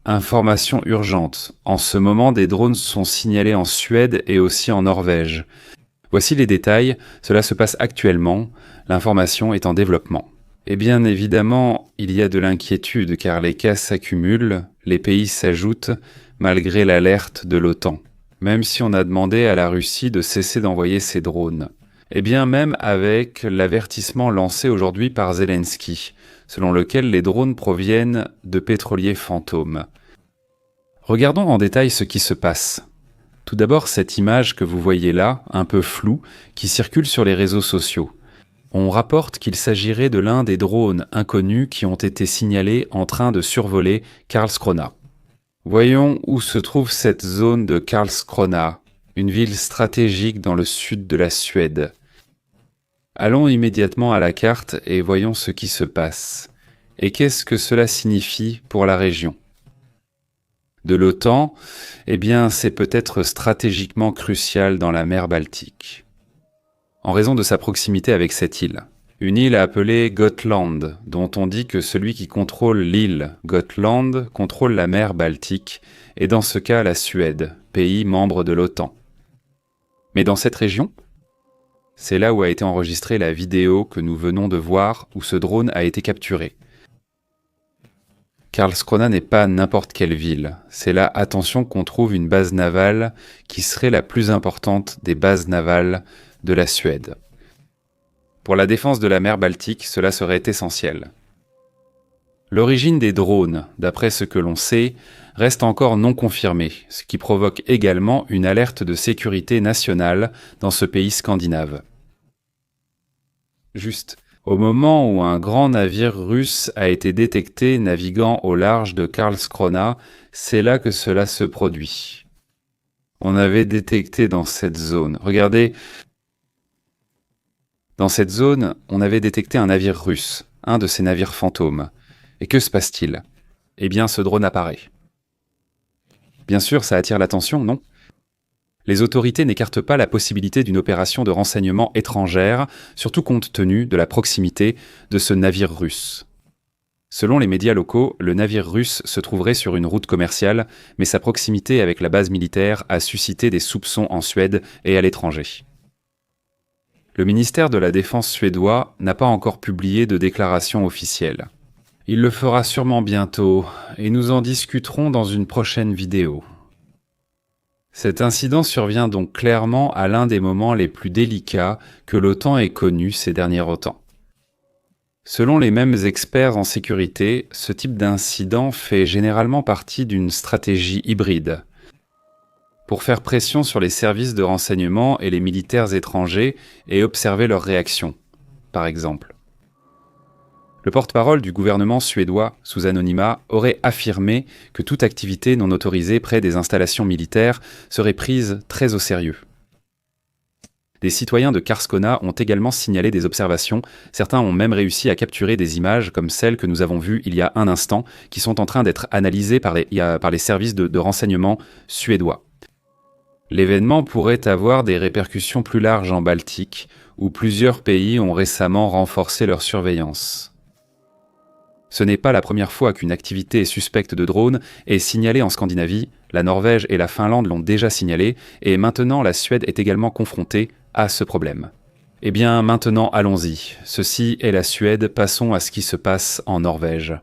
Information urgente. En ce moment, des drones sont signalés en Suède et aussi en Norvège. Voici les détails. Cela se passe actuellement. L'information est en développement. Et bien évidemment, il y a de l'inquiétude car les cas s'accumulent, les pays s'ajoutent, malgré l'alerte de l'OTAN. Même si on a demandé à la Russie de cesser d'envoyer ses drones. Et bien même avec l'avertissement lancé aujourd'hui par Zelensky, selon lequel les drones proviennent de pétroliers fantômes. Regardons en détail ce qui se passe. Tout d'abord, cette image que vous voyez là, un peu floue, qui circule sur les réseaux sociaux. On rapporte qu'il s'agirait de l'un des drones inconnus qui ont été signalés en train de survoler Karlskrona. Voyons où se trouve cette zone de Karlskrona, une ville stratégique dans le sud de la Suède. Allons immédiatement à la carte et voyons ce qui se passe. Et qu'est-ce que cela signifie pour la région ? De l'OTAN, eh bien c'est peut-être stratégiquement crucial dans la mer Baltique. En raison de sa proximité avec cette île. Une île appelée Gotland, dont on dit que celui qui contrôle l'île Gotland contrôle la mer Baltique, et dans ce cas la Suède, pays membre de l'OTAN. Mais dans cette région, c'est là où a été enregistrée la vidéo que nous venons de voir où ce drone a été capturé. Karlskrona n'est pas n'importe quelle ville. C'est là, attention, qu'on trouve une base navale qui serait la plus importante des bases navales de la Suède. Pour la défense de la mer Baltique, cela serait essentiel. L'origine des drones, d'après ce que l'on sait, reste encore non confirmée, ce qui provoque également une alerte de sécurité nationale dans ce pays scandinave. Juste, au moment où un grand navire russe a été détecté naviguant au large de Karlskrona, c'est là que cela se produit. On avait détecté dans cette zone, regardez, dans cette zone, on avait détecté un navire russe, un de ces navires fantômes. Et que se passe-t-il ? Eh bien, ce drone apparaît. Bien sûr, ça attire l'attention, non ? Les autorités n'écartent pas la possibilité d'une opération de renseignement étrangère, surtout compte tenu de la proximité de ce navire russe. Selon les médias locaux, le navire russe se trouverait sur une route commerciale, mais sa proximité avec la base militaire a suscité des soupçons en Suède et à l'étranger. Le ministère de la Défense suédois n'a pas encore publié de déclaration officielle. Il le fera sûrement bientôt, et nous en discuterons dans une prochaine vidéo. Cet incident survient donc clairement à l'un des moments les plus délicats que l'OTAN ait connu ces derniers temps. Selon les mêmes experts en sécurité, ce type d'incident fait généralement partie d'une stratégie hybride. Pour faire pression sur les services de renseignement et les militaires étrangers et observer leurs réactions, par exemple. Le porte-parole du gouvernement suédois, sous anonymat, aurait affirmé que toute activité non autorisée près des installations militaires serait prise très au sérieux. Des citoyens de Karlskrona ont également signalé des observations, certains ont même réussi à capturer des images comme celles que nous avons vues il y a un instant, qui sont en train d'être analysées par les services de renseignement suédois. L'événement pourrait avoir des répercussions plus larges en Baltique, où plusieurs pays ont récemment renforcé leur surveillance. Ce n'est pas la première fois qu'une activité suspecte de drone est signalée en Scandinavie, la Norvège et la Finlande l'ont déjà signalé, et maintenant la Suède est également confrontée à ce problème. Eh bien maintenant allons-y, ceci est la Suède, passons à ce qui se passe en Norvège.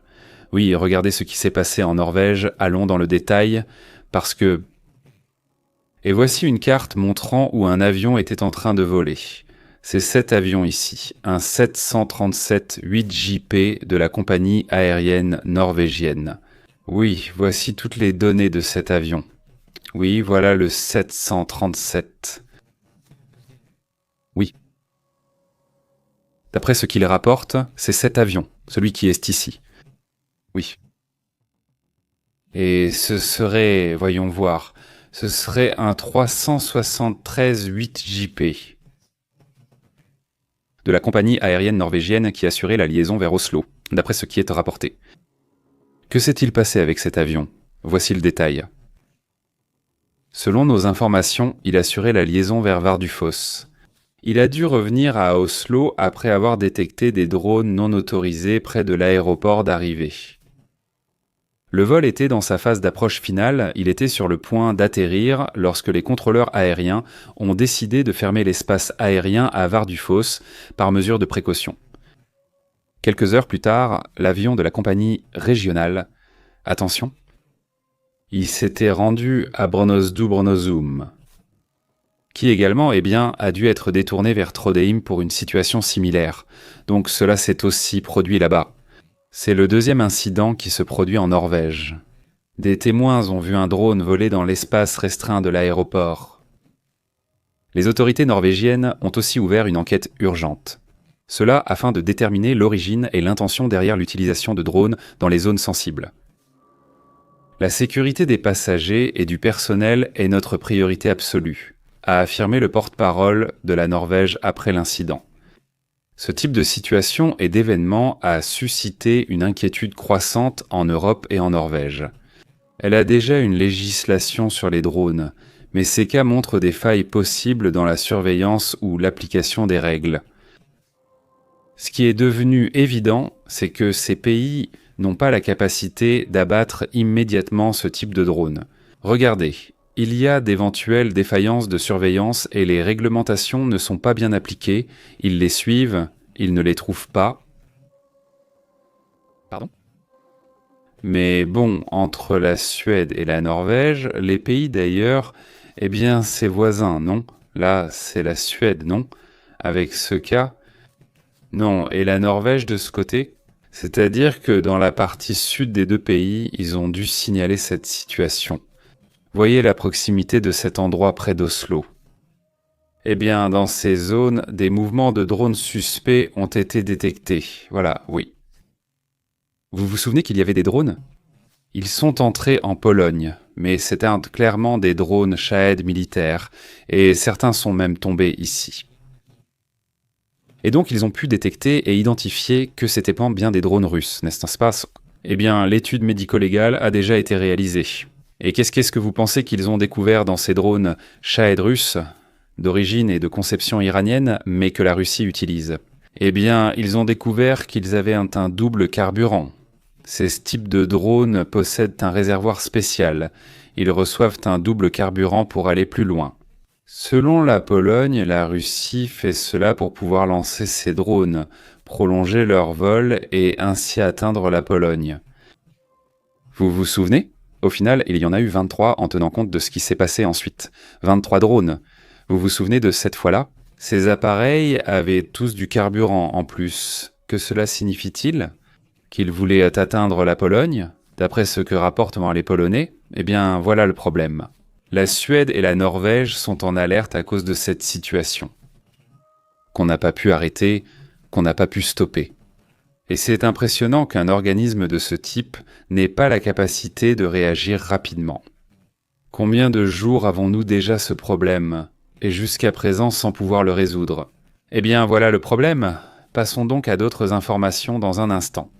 Oui, regardez ce qui s'est passé en Norvège, allons dans le détail, parce que... Et voici une carte montrant où un avion était en train de voler. C'est cet avion ici, un 737-8JP de la compagnie aérienne norvégienne. Oui, voici toutes les données de cet avion. Oui, voilà le 737. Oui. D'après ce qu'il rapporte, c'est cet avion, celui qui est ici. Oui. Et ce serait, voyons voir, ce serait un 373-8JP. De la compagnie aérienne norvégienne qui assurait la liaison vers Oslo, d'après ce qui est rapporté. Que s'est-il passé avec cet avion ? Voici le détail. Selon nos informations, il assurait la liaison vers Vardufoss. Il a dû revenir à Oslo après avoir détecté des drones non autorisés près de l'aéroport d'arrivée. Le vol était dans sa phase d'approche finale, il était sur le point d'atterrir lorsque les contrôleurs aériens ont décidé de fermer l'espace aérien à Var-du-Foss par mesure de précaution. Quelques heures plus tard, l'avion de la compagnie régionale, attention, il s'était rendu à Brønnøysund, qui également a dû être détourné vers Trondheim pour une situation similaire. Donc cela s'est aussi produit là-bas. C'est le deuxième incident qui se produit en Norvège. Des témoins ont vu un drone voler dans l'espace restreint de l'aéroport. Les autorités norvégiennes ont aussi ouvert une enquête urgente. Cela afin de déterminer l'origine et l'intention derrière l'utilisation de drones dans les zones sensibles. La sécurité des passagers et du personnel est notre priorité absolue, a affirmé le porte-parole de la Norvège après l'incident. Ce type de situation et d'événement a suscité une inquiétude croissante en Europe et en Norvège. Elle a déjà une législation sur les drones, mais ces cas montrent des failles possibles dans la surveillance ou l'application des règles. Ce qui est devenu évident, c'est que ces pays n'ont pas la capacité d'abattre immédiatement ce type de drone. Regardez, il y a d'éventuelles défaillances de surveillance et les réglementations ne sont pas bien appliquées, ils les suivent, ils ne les trouvent pas. Pardon ? Mais bon, entre la Suède et la Norvège, les pays d'ailleurs, c'est voisin, non ? Là, c'est la Suède, non ? Avec ce cas, non, et la Norvège de ce côté ? C'est-à-dire que dans la partie sud des deux pays, ils ont dû signaler cette situation. Voyez la proximité de cet endroit près d'Oslo. Dans ces zones, des mouvements de drones suspects ont été détectés. Voilà, oui. Vous vous souvenez qu'il y avait des drones ? Ils sont entrés en Pologne, mais c'était clairement des drones Shahed militaires, et certains sont même tombés ici. Et donc ils ont pu détecter et identifier que c'était bien des drones russes, n'est-ce pas ? L'étude médico-légale a déjà été réalisée. Et qu'est-ce que vous pensez qu'ils ont découvert dans ces drones Shahed russes, d'origine et de conception iranienne, mais que la Russie utilise ? Ils ont découvert qu'ils avaient un double carburant. Ces types de drones possèdent un réservoir spécial. Ils reçoivent un double carburant pour aller plus loin. Selon la Pologne, la Russie fait cela pour pouvoir lancer ses drones, prolonger leur vol et ainsi atteindre la Pologne. Vous vous souvenez ? Au final, il y en a eu 23 en tenant compte de ce qui s'est passé ensuite. 23 drones. Vous vous souvenez de cette fois-là ? Ces appareils avaient tous du carburant en plus. Que cela signifie-t-il ? Qu'ils voulaient atteindre la Pologne ? D'après ce que rapportent les Polonais, voilà le problème. La Suède et la Norvège sont en alerte à cause de cette situation. Qu'on n'a pas pu arrêter, qu'on n'a pas pu stopper. Et c'est impressionnant qu'un organisme de ce type n'ait pas la capacité de réagir rapidement. Combien de jours avons-nous déjà ce problème, et jusqu'à présent sans pouvoir le résoudre ? Voilà le problème. Passons donc à d'autres informations dans un instant.